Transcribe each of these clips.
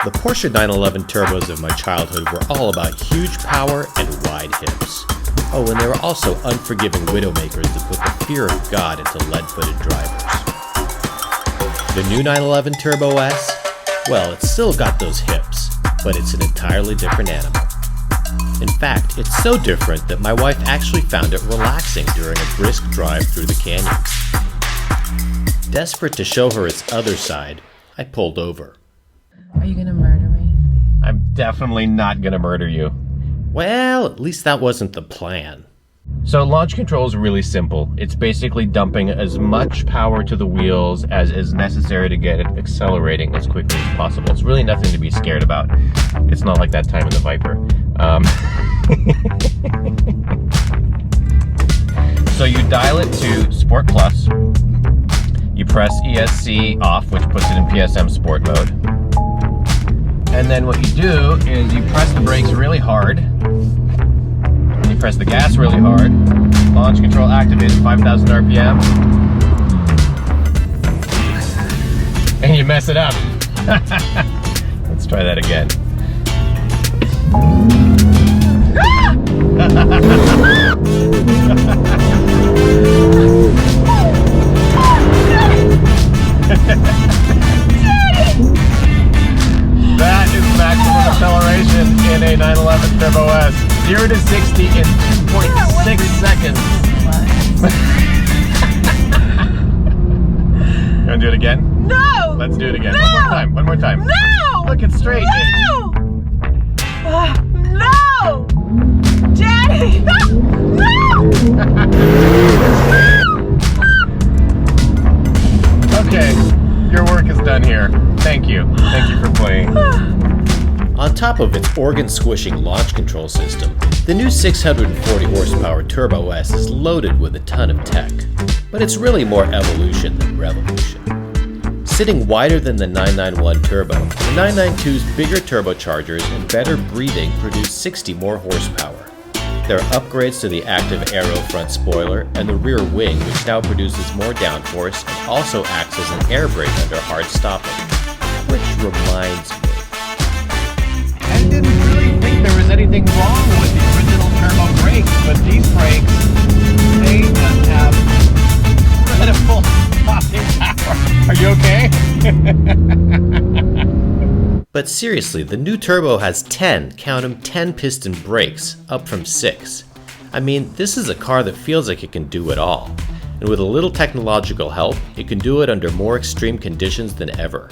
The Porsche 911 turbos of my childhood were all about huge power and wide hips. Oh, and they were also unforgiving widowmakers that put the fear of God into lead-footed drivers. The new 911 Turbo S? Well, it's still got those hips, but it's an entirely different animal. In fact, it's so different that my wife actually found it relaxing during a brisk drive through the canyons. Desperate to show her its other side, I pulled over. Are you gonna murder me? I'm definitely not gonna murder you. Well, at least that wasn't the plan. So launch control is really simple. It's basically dumping as much power to the wheels as is necessary to get it accelerating as quickly as possible. It's really nothing to be scared about. It's not like that time in the Viper. So you dial it to Sport Plus. You press ESC off, which puts it in PSM Sport mode. And then what you do is you press the brakes really hard. And you press the gas really hard. Launch control activated, 5,000 RPM. And you mess it up. Let's try that again. That is maximum acceleration in a 911 Turbo S. 0 to 60 in 2.6 seconds. You want to do it again? No! Let's do it again. No! One more time. One more time. No! Look, it's straight. No! No! Daddy! No! Okay, your work is done here. Thank you. Thank you for playing. On top of its organ-squishing launch control system, the new 640 horsepower Turbo S is loaded with a ton of tech. But it's really more evolution than revolution. Sitting wider than the 991 Turbo, the 992's bigger turbochargers and better breathing produce 60 more horsepower. There are upgrades to the active aero front spoiler and the rear wing, which now produces more downforce and also acts as an air brake under hard stopping. Which reminds me. I didn't really think there was anything wrong with the original turbo brakes, but these brakes, they just have incredible stopping power. Are you okay? But seriously, the new Turbo has 10, count 'em, 10 piston brakes, up from 6. I mean, this is a car that feels like it can do it all. And with a little technological help, it can do it under more extreme conditions than ever.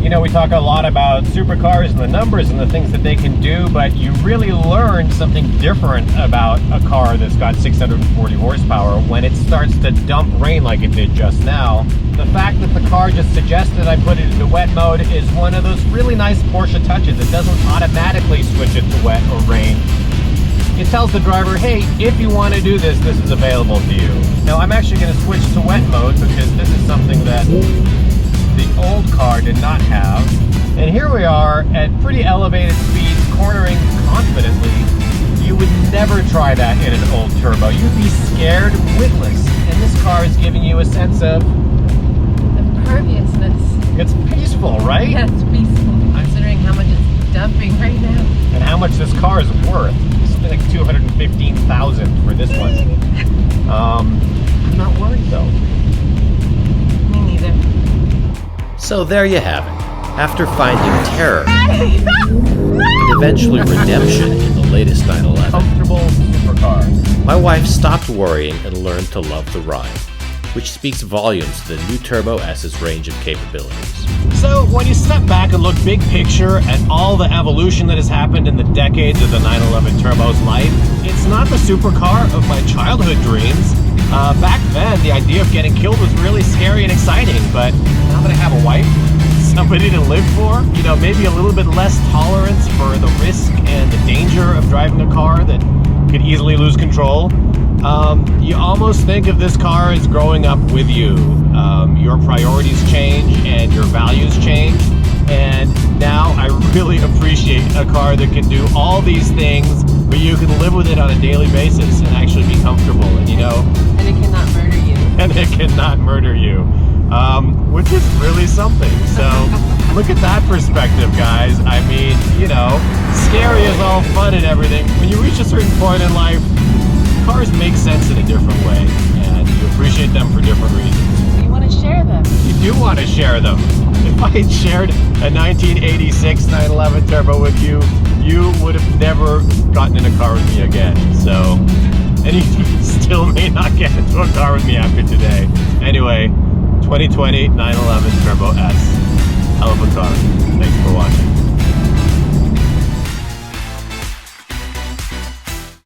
You know, we talk a lot about supercars and the numbers and the things that they can do, but you really learn something different about a car that's got 640 horsepower when it starts to dump rain like it did just now. The fact that the car just suggested I put it into wet mode is one of those really nice Porsche touches. It doesn't automatically switch it to wet or rain. It tells the driver, hey, if you want to do this, this is available to you. Now, I'm actually going to switch to wet mode because this is something that the old car did not have. And here we are at pretty elevated speeds, cornering confidently. You would never try that in an old turbo. You'd be scared witless. And this car is giving you a sense of Imperviousness. it's peaceful, right? Yeah, it's peaceful, considering how much it's dumping right now. And how much this car is worth. It's like $215,000 for this one. I'm not worried though. Me neither. So there you have it. After finding terror and eventually redemption in the latest 911, Comfortable supercar. my wife stopped worrying and learned to love the ride, which speaks volumes to the new Turbo S's range of capabilities. So when you step back and look big picture at all the evolution that has happened in the decades of the 911 Turbo's life, it's not the supercar of my childhood dreams. Back then, the idea of getting killed was really scary and exciting, but now that I have a wife, somebody to live for, you know, maybe a little bit less tolerance for the risk and the danger of driving a car that could easily lose control. You almost think of this car as growing up with you. Your priorities change and your values change. And now I really appreciate a car that can do all these things, but you can live with it on a daily basis and actually be comfortable. And you know, And it cannot murder you. and it cannot murder you. which is really something. So look at that perspective, guys. I mean, you know, scary is all fun and everything. When you reach a certain point in life, cars make sense in a different way, and you appreciate them for different reasons. You want to share them. You do want to share them. If I had shared a 1986 911 Turbo with you, you would have never gotten in a car with me again. So, and you still may not get into a car with me after today. Anyway, 2020 911 Turbo S. Hell of a car. Thanks for watching.